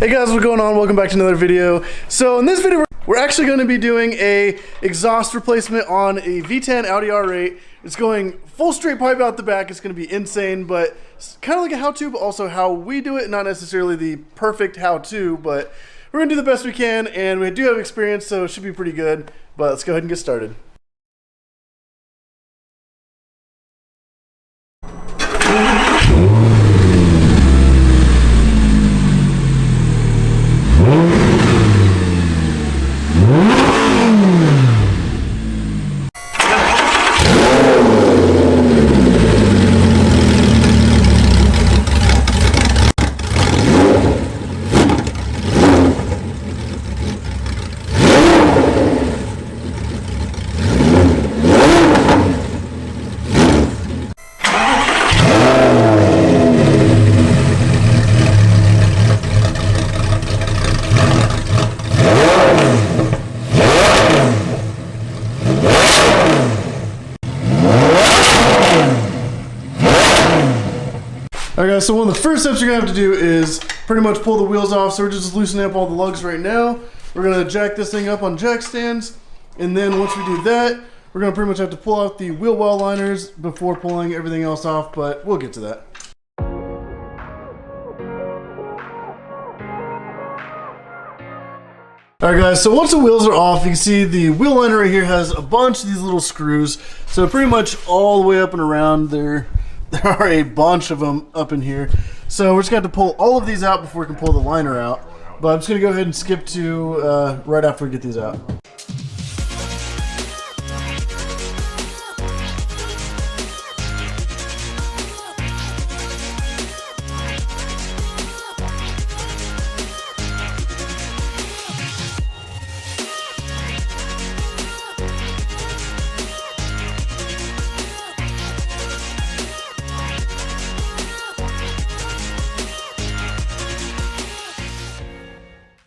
Hey guys, what's going on? Welcome back to another video. So in this video, we're actually going to be doing a exhaust replacement on a V10 Audi R8. It's going full straight pipe out the back. It's going to be insane, but it's kind of like a how-to, but also how we do it. Not necessarily the perfect how-to, but we're going to do the best we can, and we do have experience, so it should be pretty good. But let's go ahead and get started. Alright guys, so one of the first steps you're going to have to do is pretty much pull the wheels off. So we're just loosening up all the lugs right now. We're going to jack this thing up on jack stands. And then once we do that, we're going to pretty much have to pull out the wheel well liners before pulling everything else off, but we'll get to that. Alright guys, so once the wheels are off, you can see the wheel liner right here has a bunch of these little screws. So pretty much all the way up and around there. There are a bunch of them up in here. So we're just going to have to pull all of these out before we can pull the liner out. But I'm just going to go ahead and skip to right after we get these out.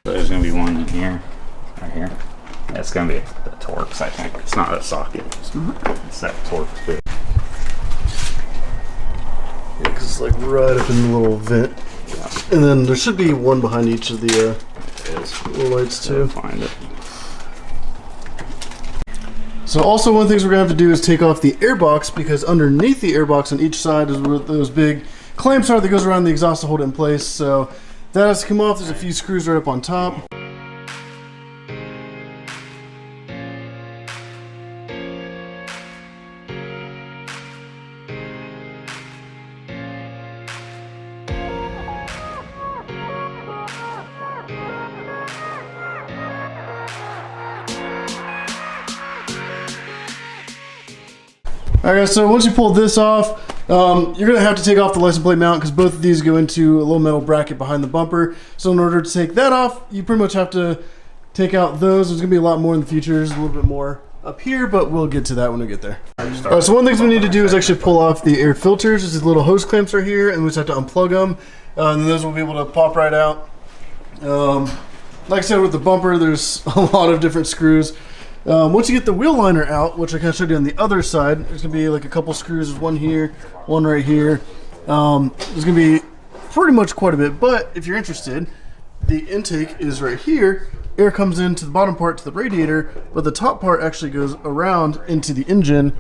There's going to be one in here, right here. It's going to be the Torx, I think. It's not a socket. It's that Torx bit. Yeah, because it's like right up in the little vent. Yeah. And then there should be one behind each of the little lights too. Find it. So also one of the things we're going to have to do is take off the airbox, because underneath the airbox on each side is where those big clamps are that goes around the exhaust to hold it in place. So that has to come off. There's a few screws right up on top. Alright guys, so once you pull this off, you're going to have to take off the license plate mount, because both of these go into a little metal bracket behind the bumper. So in order to take that off, you pretty much have to take out those. There's going to be a lot more in the future. There's a little bit more up here, but we'll get to that when we get there. Alright, so one of the things we need to do is actually pull off the air filters. There's these little hose clamps right here, and we just have to unplug them. And then those will be able to pop right out. Like I said, with the bumper, there's a lot of different screws. Once you get the wheel liner out, which I kind of showed you on the other side, there's going to be like a couple screws. There's one here, one right here. There's going to be pretty much quite a bit, but if you're interested, the intake is right here. Air comes into the bottom part to the radiator, but the top part actually goes around into the engine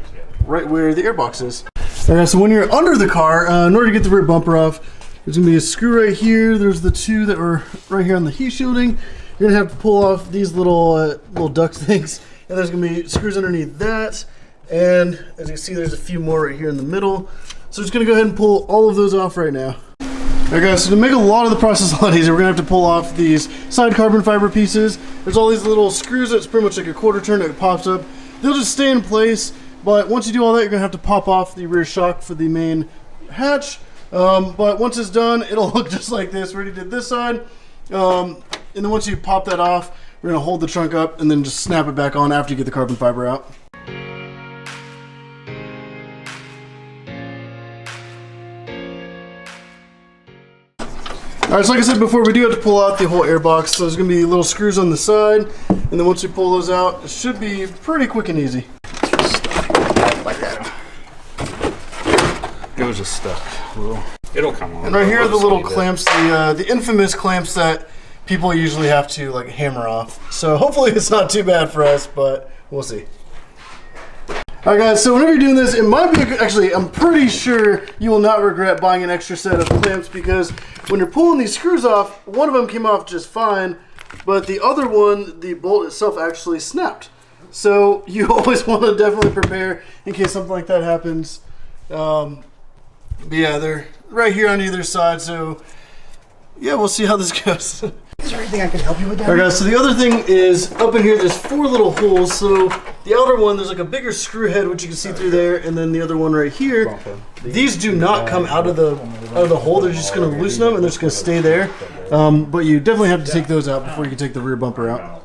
right where the airbox is. Alright, so when you're under the car, in order to get the rear bumper off, there's going to be a screw right here. There's the two that were right here on the heat shielding. You're going to have to pull off these little duct things. And there's going to be screws underneath that. And as you can see, there's a few more right here in the middle. So I'm just going to go ahead and pull all of those off right now. Alright guys, so to make a lot of the process a lot easier, we're going to have to pull off these side carbon fiber pieces. There's all these little screws that's pretty much like a quarter turn that pops up. They'll just stay in place. But once you do all that, you're going to have to pop off the rear shock for the main hatch. But once it's done, it'll look just like this. We already did this side. And then once you pop that off, we're going to hold the trunk up and then just snap it back on after you get the carbon fiber out. Alright, so like I said before, we do have to pull out the whole airbox. So there's going to be little screws on the side. And then once you pull those out, it should be pretty quick and easy. Like that. It was just stuck. It'll come on. And right here are the little clamps, the infamous clamps that people usually have to like hammer off. So hopefully it's not too bad for us, but we'll see. Alright guys, so whenever you're doing this, it might be, actually I'm pretty sure you will not regret buying an extra set of clamps, because when you're pulling these screws off, one of them came off just fine, but the other one, the bolt itself actually snapped. So you always want to definitely prepare in case something like that happens. But yeah, they're right here on either side, so yeah, we'll see how this goes. Is there anything I can help you with that? Alright guys, so the other thing is, up in here there's 4 little holes. So the outer one, there's like a bigger screw head which you can see through there, and then the other one right here. These do not come out of the hole, they're just going to loosen them and they're just going to stay there. But you definitely have to take those out before you can take the rear bumper out.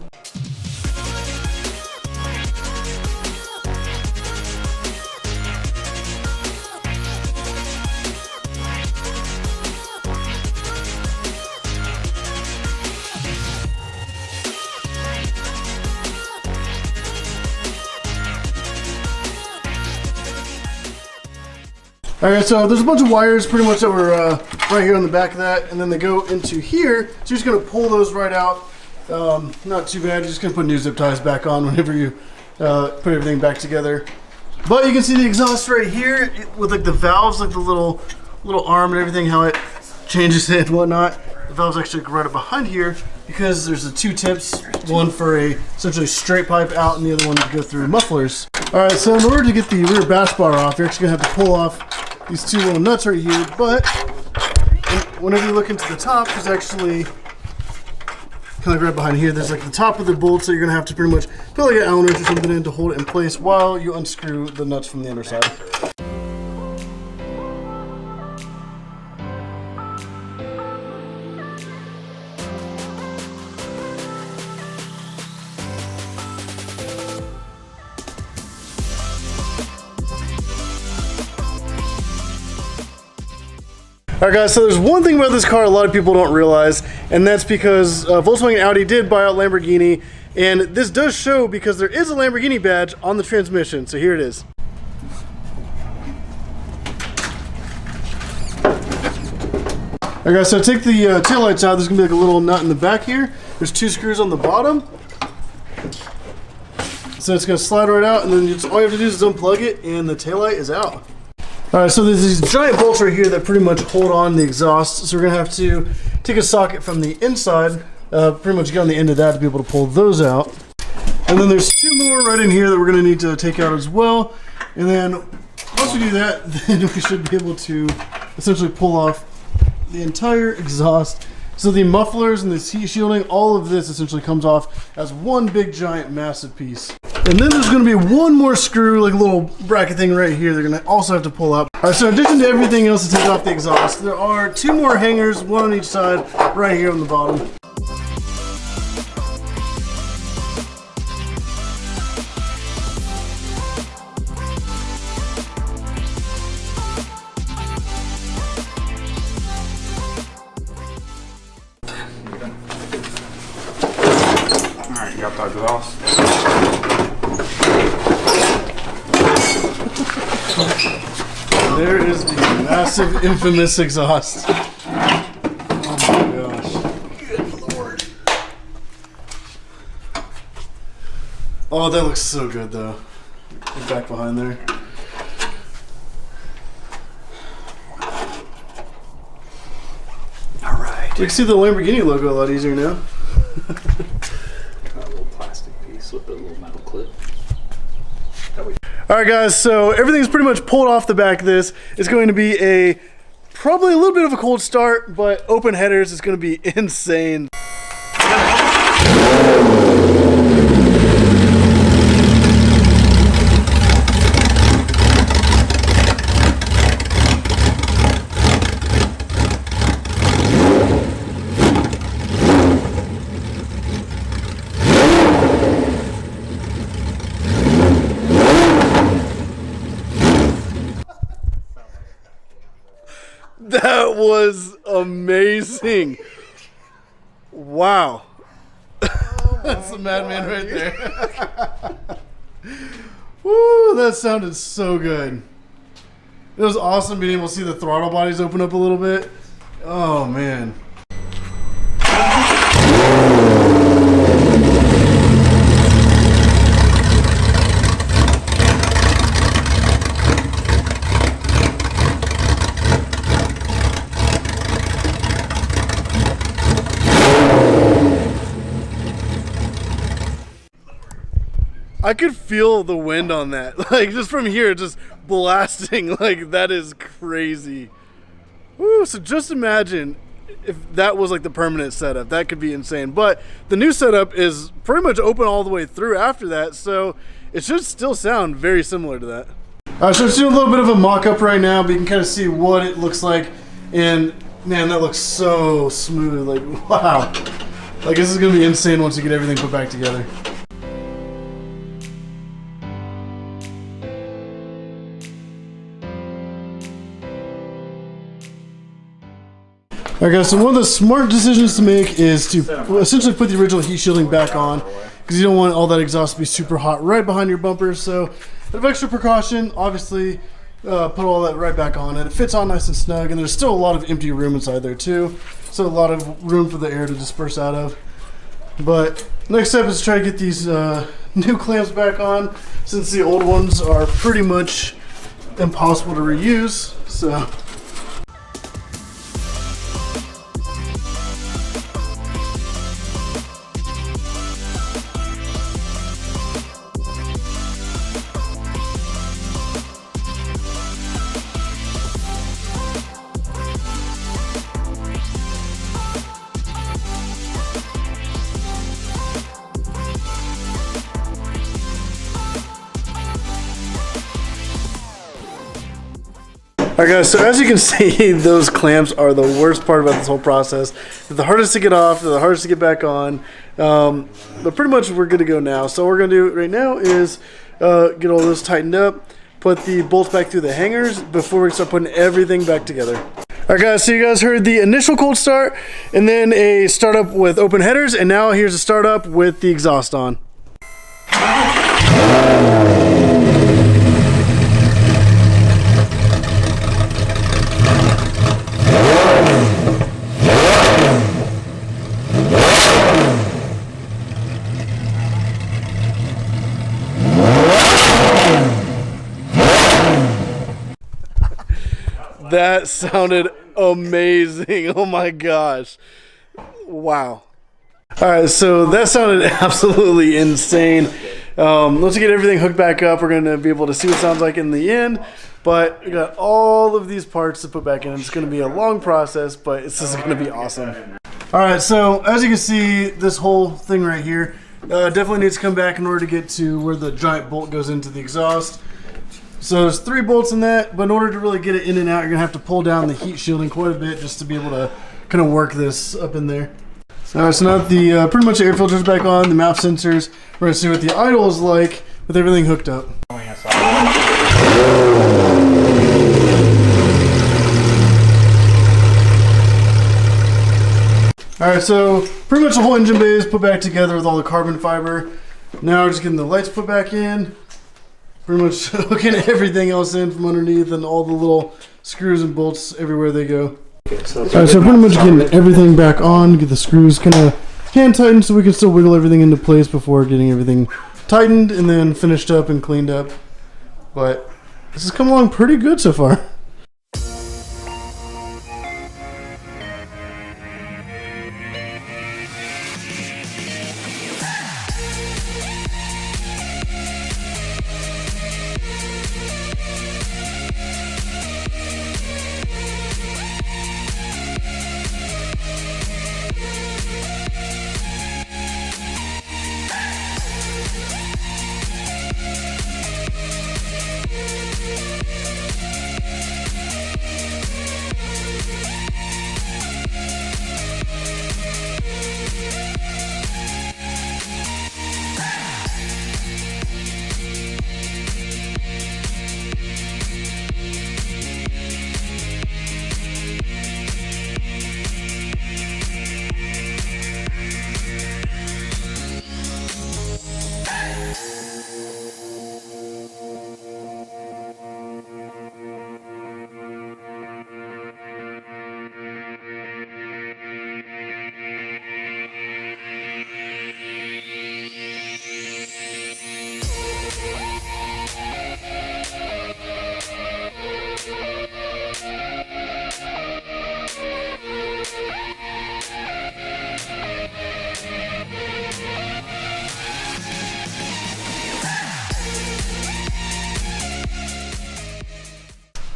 Alright, so there's a bunch of wires pretty much that were right here on the back of that, and then they go into here, so you're just going to pull those right out. Not too bad, you're just going to put new zip ties back on whenever you put everything back together. But you can see the exhaust right here with like the valves, like the little arm and everything, how it changes it and whatnot. The valves actually go right up behind here because there's the 2 tips, one for a essentially straight pipe out and the other one to go through mufflers. Alright, so in order to get the rear bash bar off, you're actually going to have to pull off these 2 little nuts right here, but whenever you look into the top, there's actually kind of right behind here, there's like the top of the bolt, so you're going to have to pretty much put like an Allen wrench or something in to hold it in place while you unscrew the nuts from the underside. Alright guys, so there's one thing about this car a lot of people don't realize, and that's because Volkswagen and Audi did buy out Lamborghini, and this does show because there is a Lamborghini badge on the transmission, so here it is. Alright guys, so take the taillights out, there's going to be like a little nut in the back here. There's 2 screws on the bottom. So it's going to slide right out, and then all you have to do is unplug it, and the taillight is out. Alright, so there's these giant bolts right here that pretty much hold on the exhaust, so we're going to have to take a socket from the inside, pretty much get on the end of that to be able to pull those out. And then there's 2 more right in here that we're going to need to take out as well. And then once we do that, then we should be able to essentially pull off the entire exhaust. So the mufflers and the heat shielding, all of this essentially comes off as one big giant massive piece. And then there's going to be one more screw, like a little bracket thing right here, they're going to also have to pull up. Alright, so in addition to everything else to take off the exhaust, there are 2 more hangers, one on each side, right here on the bottom. Alright, you got the exhaust. There is the massive, infamous exhaust. Oh my gosh. Good Lord. Oh, that looks so good though. Get back behind there. Alright. You can see the Lamborghini logo a lot easier now. Got a little plastic piece with a little metal clip. Alright guys, so everything's pretty much pulled off the back of this. It's going to be probably a little bit of a cold start, but open headers is going to be insane. That was amazing. Wow. That's the madman right there. Woo, that sounded so good. It was awesome being able to see the throttle bodies open up a little bit. Oh man. I could feel the wind on that, like just from here, just blasting. Like that is crazy. Woo! So just imagine if that was like the permanent setup. That could be insane. But the new setup is pretty much open all the way through after that, so it should still sound very similar to that. So it's doing a little bit of a mock-up right now, but you can kind of see what it looks like. And man, that looks so smooth. Like wow! Like this is gonna be insane once you get everything put back together. Alright guys, so one of the smart decisions to make is to essentially put the original heat shielding back on, because you don't want all that exhaust to be super hot right behind your bumper. So out of extra precaution, obviously put all that right back on, and it fits on nice and snug, and there's still a lot of empty room inside there too, so a lot of room for the air to disperse out of. But next step is to try to get these new clamps back on, since the old ones are pretty much impossible to reuse. So alright guys, so as you can see, those clamps are the worst part about this whole process. They're the hardest to get off, they're the hardest to get back on. But pretty much we're good to go now. So what we're going to do right now is get all those tightened up, put the bolts back through the hangers before we start putting everything back together. Alright guys, so you guys heard the initial cold start, and then a startup with open headers, and now here's a startup with the exhaust on. That sounded amazing. Oh my gosh. Wow. Alright, so that sounded absolutely insane. Once we get everything hooked back up, we're going to be able to see what it sounds like in the end. But we got all of these parts to put back in. It's going to be a long process, but it's just going to be awesome. Alright, so as you can see, this whole thing right here definitely needs to come back in order to get to where the giant bolt goes into the exhaust. So there's 3 bolts in that, but in order to really get it in and out, you're going to have to pull down the heat shielding quite a bit just to be able to kind of work this up in there. Alright, so now that the pretty much the air filter's back on, the mouth sensors, we're going to see what the idle is like with everything hooked up. Alright, so pretty much the whole engine bay is put back together with all the carbon fiber. Now we're just getting the lights put back in. Pretty much hooking everything else in from underneath, and all the little screws and bolts everywhere they go. Alright, so pretty much getting everything back on, get the screws kind of hand tightened so we can still wiggle everything into place before getting everything tightened and then finished up and cleaned up. But this has come along pretty good so far.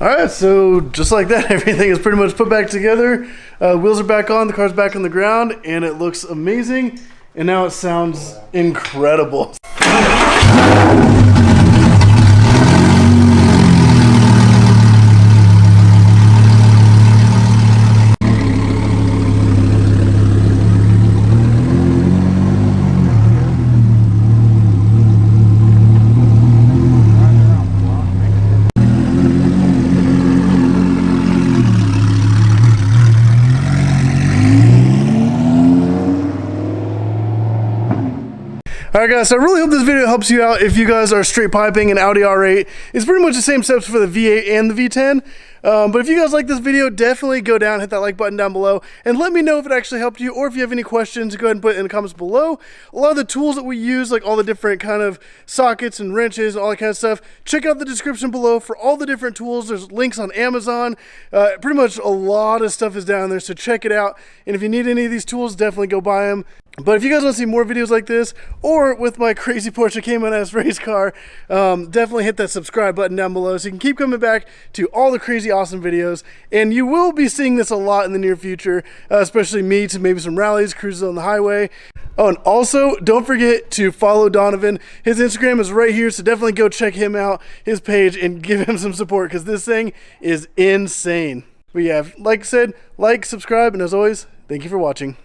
All right, so just like that, everything is pretty much put back together. Wheels are back on, the car's back on the ground, and it looks amazing. And now it sounds incredible. Alright guys, so I really hope this video helps you out if you guys are straight piping an Audi R8. It's pretty much the same steps for the V8 and the V10. But if you guys like this video, definitely go down, hit that like button down below, and let me know if it actually helped you, or if you have any questions, go ahead and put it in the comments below. A lot of the tools that we use, like all the different kind of sockets and wrenches and all that kind of stuff, check out the description below for all the different tools. There's links on Amazon. Pretty much a lot of stuff is down there, so check it out. And if you need any of these tools, definitely go buy them. But if you guys want to see more videos like this, or with my crazy Porsche Cayman-ass race car, definitely hit that subscribe button down below so you can keep coming back to all the crazy awesome videos. And you will be seeing this a lot in the near future, especially me to maybe some rallies, cruises on the highway. Oh, and also don't forget to follow Donovan. His Instagram is right here, so definitely go check him out, his page, and give him some support, because this thing is insane. But yeah, like I said, like, subscribe, and as always, thank you for watching.